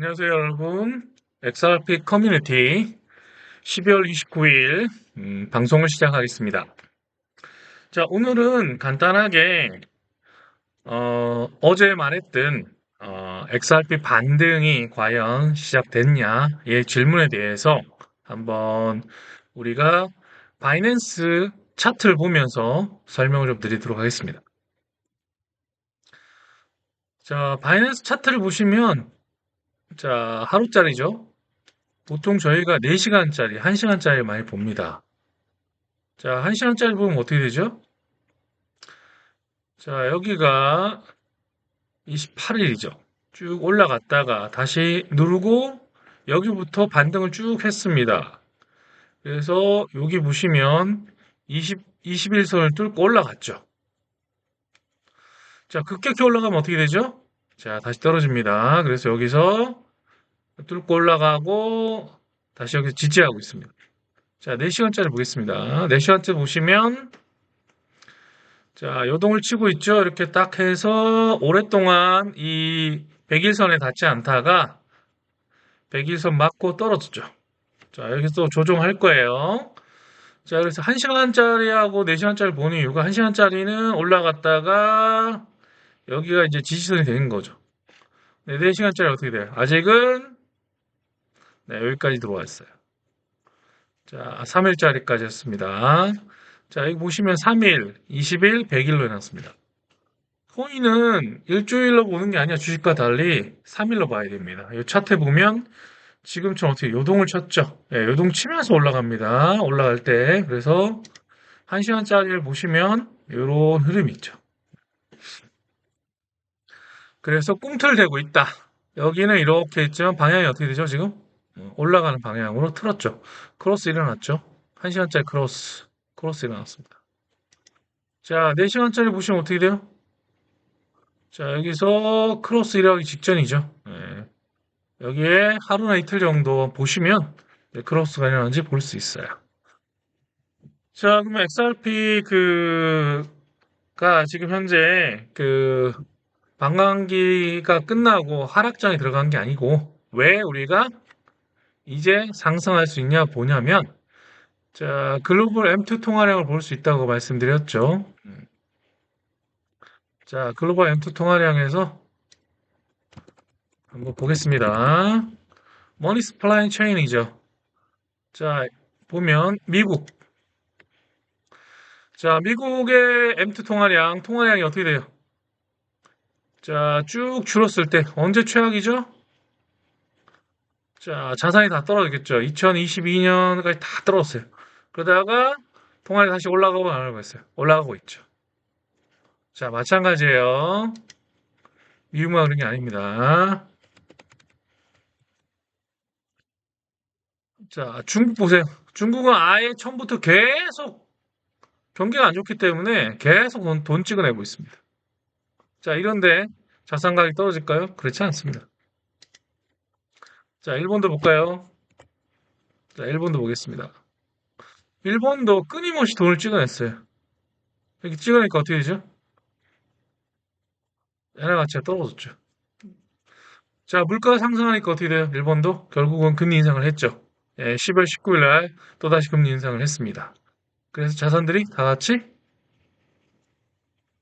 안녕하세요, 여러분. XRP 커뮤니티 12월 29일 방송을 시작하겠습니다. 자, 오늘은 간단하게 어제 말했던 XRP 반등이 과연 시작됐냐의 질문에 대해서 한번 우리가 바이낸스 차트를 보면서 설명을 좀 드리도록 하겠습니다. 자, 바이낸스 차트를 보시면 자, 하루짜리죠. 보통 저희가 4시간짜리, 1시간짜리 많이 봅니다. 자, 1시간짜리 보면 어떻게 되죠? 자, 여기가 28일이죠. 쭉 올라갔다가 다시 누르고 여기부터 반등을 쭉 했습니다. 그래서 여기 보시면 21선을 뚫고 올라갔죠. 자, 급격히 올라가면 어떻게 되죠? 자, 다시 떨어집니다. 그래서 여기서 뚫고 올라가고 다시 여기서 지지하고 있습니다. 자, 4시간짜리 보겠습니다. 4시간째 보시면 자, 요동을 치고 있죠. 이렇게 딱 해서 오랫동안 이 100일선에 닿지 않다가 100일선 맞고 떨어졌죠. 자, 여기서 조정할 거예요. 자, 그래서 1시간짜리하고 4시간짜리 보는 이유가 1시간짜리는 올라갔다가 여기가 이제 지지선이 되는 거죠. 네, 4시간짜리 어떻게 돼요? 아직은 네, 여기까지 들어왔어요. 자, 3일짜리까지 했습니다. 자, 여기 보시면 3일, 20일, 100일로 해놨습니다. 코인은 일주일로 보는 게 아니라 주식과 달리 3일로 봐야 됩니다. 이 차트 보면 지금처럼 어떻게 요동을 쳤죠? 예, 요동 치면서 올라갑니다. 올라갈 때. 그래서 1시간짜리를 보시면 이런 흐름이 있죠. 그래서 꿈틀대고 있다. 여기는 이렇게 있지만 방향이 어떻게 되죠, 지금? 올라가는 방향으로 틀었죠. 크로스 일어났죠. 1시간짜리 크로스 일어났습니다. 자, 4시간짜리 보시면 어떻게 돼요? 자, 여기서 크로스 일어나기 직전이죠. 예. 여기에 하루나 이틀 정도 보시면 크로스가 일어나는지 볼 수 있어요. 자, 그러면 XRP 가 지금 현재 반감기가 끝나고 하락장에 들어간 게 아니고 왜 우리가 이제 상승할 수 있냐 보냐면 자, 글로벌 M2 통화량을 볼 수 있다고 말씀드렸죠. 자, 글로벌 M2 통화량에서 한번 보겠습니다. 머니 스플라이 체인이죠. 자, 보면 미국 자, 미국의 M2 통화량이 어떻게 돼요? 자, 쭉 줄었을 때 언제 최악이죠? 자, 자산이 다 떨어지겠죠. 2022년까지 다 떨어졌어요. 그러다가 통화량이 다시 올라가고 안 올라가고 있어요. 올라가고 있죠. 자, 마찬가지예요. 미국만 그런 게 아닙니다. 자, 중국 보세요. 중국은 아예 처음부터 계속 경기가 안 좋기 때문에 계속 돈 찍어내고 있습니다. 자, 이런데 자산 가격이 떨어질까요? 그렇지 않습니다. 자, 일본도 볼까요? 자, 일본도 보겠습니다. 일본도 끊임없이 돈을 찍어냈어요. 이렇게 찍어내니까 어떻게 되죠? 엔화 가치가 떨어졌죠. 자, 물가가 상승하니까 어떻게 돼요? 일본도 결국은 금리 인상을 했죠. 예, 10월 19일 날 또다시 금리 인상을 했습니다. 그래서 자산들이 다 같이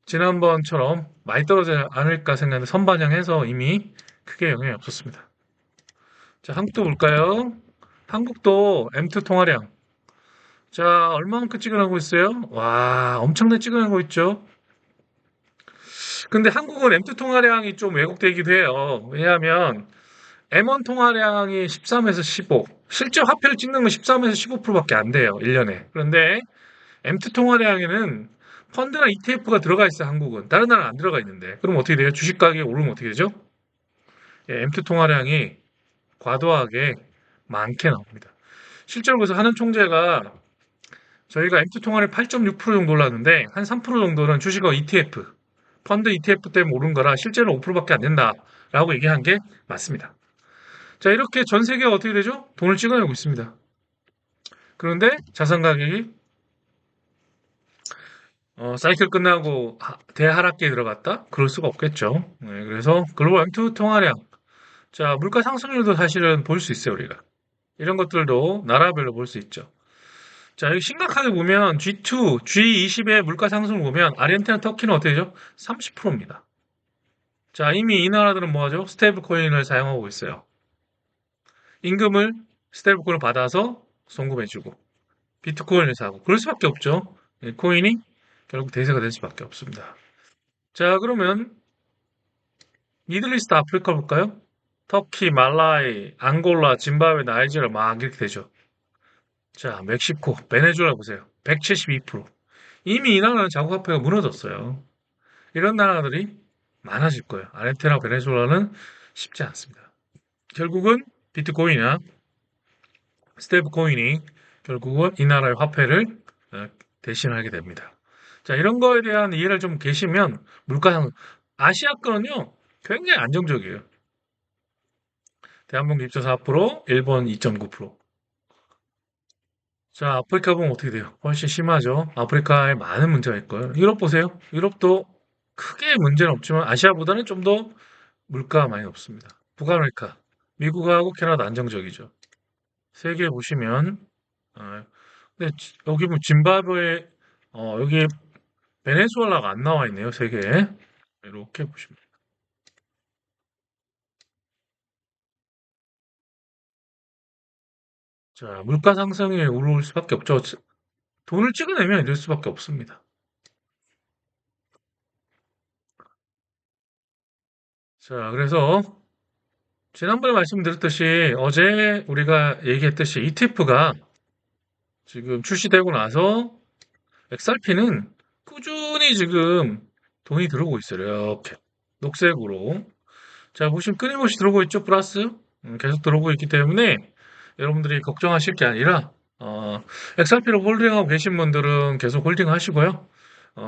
지난번처럼 많이 떨어지지 않을까 생각하는데 선반영해서 이미 크게 영향이 없었습니다. 자, 한국도 볼까요? 한국도 M2 통화량. 자, 얼마만큼 찍어내고 있어요? 와, 엄청나게 찍어내고 있죠. 근데 한국은 M2 통화량이 좀 왜곡되기도 해요. 왜냐하면 M1 통화량이 13에서 15, 실제 화폐를 찍는 건 13에서 15%밖에 안 돼요. 1년에. 그런데 M2 통화량에는 펀드나 ETF가 들어가 있어요. 한국은. 다른 나라는 안 들어가 있는데. 그럼 어떻게 돼요? 주식 가격이 오르면 어떻게 되죠? 예, M2 통화량이 과도하게 많게 나옵니다. 실제로 그래서 하는 총재가 저희가 M2 통화량이 8.6% 정도 올랐는데 한 3% 정도는 주식과 ETF, 펀드 ETF 때문에 오른 거라 실제로 5%밖에 안 된다라고 얘기한 게 맞습니다. 자, 이렇게 전 세계가 어떻게 되죠? 돈을 찍어내고 있습니다. 그런데 자산 가격이 사이클 끝나고 대하락기에 들어갔다? 그럴 수가 없겠죠. 네, 그래서 글로벌 M2 통화량 자, 물가 상승률도 사실은 볼 수 있어요, 우리가. 이런 것들도 나라별로 볼 수 있죠. 자, 여기 심각하게 보면 G2, G20의 물가 상승을 보면 아르헨티나, 터키는 어떻게 되죠? 30%입니다. 자, 이미 이 나라들은 뭐하죠? 스테이블 코인을 사용하고 있어요. 임금을 스테이블 코인을 받아서 송금해주고 비트코인을 사고 그럴 수밖에 없죠. 코인이 결국 대세가 될 수밖에 없습니다. 자, 그러면 미들리스트 아프리카 볼까요? 터키, 말라이, 앙골라, 짐바브웨, 나이지리아 막 이렇게 되죠. 자, 멕시코, 베네수엘라 보세요. 172%. 이미 이 나라는 자국화폐가 무너졌어요. 이런 나라들이 많아질 거예요. 아르헨티나, 베네수엘라는 쉽지 않습니다. 결국은 비트코인이나 스테이블 코인이 결국은 이 나라의 화폐를 어, 대신하게 됩니다. 자, 이런 거에 대한 이해를 좀 계시면 물가 아시아권은요 굉장히 안정적이에요. 대한민국 입자 4%, 일본 2.9%. 자, 아프리카 보면 어떻게 돼요? 훨씬 심하죠. 아프리카에 많은 문제가 있고요. 유럽 보세요. 유럽도 크게 문제는 없지만 아시아보다는 좀 더 물가가 많이 높습니다. 북아메리카, 미국하고 캐나다 안정적이죠. 세계 보시면 어, 근데 여기 뭐 짐바브웨 여기 베네수엘라가 안 나와 있네요. 세계에. 이렇게 보시면. 자, 물가 상승에 오를 수밖에 없죠. 돈을 찍어내면 이럴 수밖에 없습니다. 자, 그래서 지난번에 말씀드렸듯이 어제 우리가 얘기했듯이 ETF가 지금 출시되고 나서 XRP는 꾸준히 지금 돈이 들어오고 있어요. 이렇게 녹색으로. 자, 보시면 끊임없이 들어오고 있죠, 플러스. 계속 들어오고 있기 때문에 여러분들이 걱정하실 게 아니라, XRP로 홀딩하고 계신 분들은 계속 홀딩 하시고요.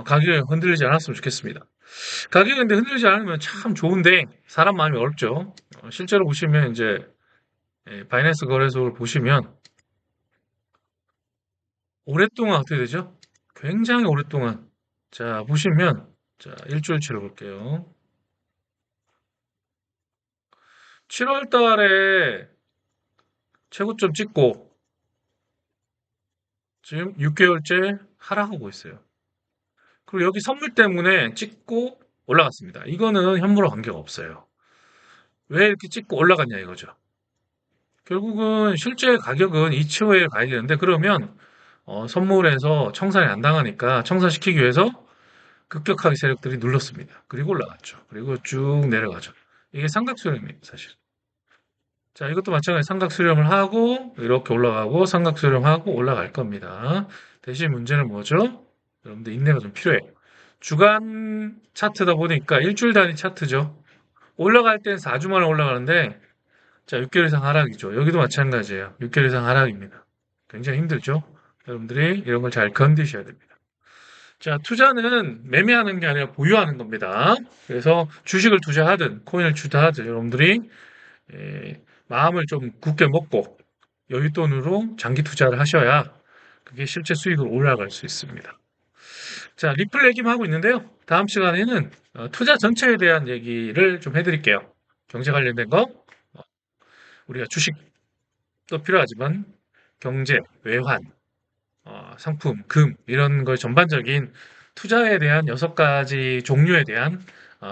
가격이 흔들리지 않았으면 좋겠습니다. 가격이 근데 흔들리지 않으면 참 좋은데, 사람 마음이 어렵죠. 실제로 보시면 이제, 바이낸스 거래소를 보시면, 오랫동안 어떻게 되죠? 굉장히 오랫동안. 자, 보시면, 자, 일주일치를 볼게요. 7월 달에 최고점 찍고 지금 6개월째 하락하고 있어요. 그리고 여기 선물 때문에 찍고 올라갔습니다. 이거는 현물화 관계가 없어요. 왜 이렇게 찍고 올라갔냐 이거죠. 결국은 실제 가격은 이치오에 가야 되는데 그러면 선물에서 청산이 안 당하니까 청산시키기 위해서 급격하게 세력들이 눌렀습니다. 그리고 올라갔죠. 그리고 쭉 내려가죠. 이게 삼각수렴입니다, 사실. 자, 이것도 마찬가지 삼각수렴을 하고 이렇게 올라가고 삼각수렴하고 올라갈 겁니다. 대신 문제는 뭐죠? 여러분들 인내가 좀 필요해요. 주간 차트다 보니까 일주일 단위 차트죠. 올라갈 땐 4주 만에 올라가는데 자, 6개월 이상 하락이죠. 여기도 마찬가지예요. 6개월 이상 하락입니다. 굉장히 힘들죠. 여러분들이 이런 걸 잘 건드셔야 됩니다. 자, 투자는 매매하는 게 아니라 보유하는 겁니다. 그래서 주식을 투자하든 코인을 투자하든 여러분들이 마음을 좀 굳게 먹고 여윳돈으로 장기 투자를 하셔야 그게 실제 수익으로 올라갈 수 있습니다. 자, 리플 얘기만 하고 있는데요. 다음 시간에는 투자 전체에 대한 얘기를 좀 해드릴게요. 경제 관련된 거, 우리가 주식도 필요하지만 경제, 외환, 상품, 금 이런 걸 전반적인 투자에 대한 6가지 종류에 대한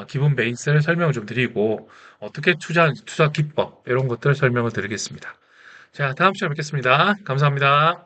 기본 베이스를 설명을 좀 드리고 어떻게 투자 기법 이런 것들을 설명을 드리겠습니다. 자, 다음 시간에 뵙겠습니다. 감사합니다.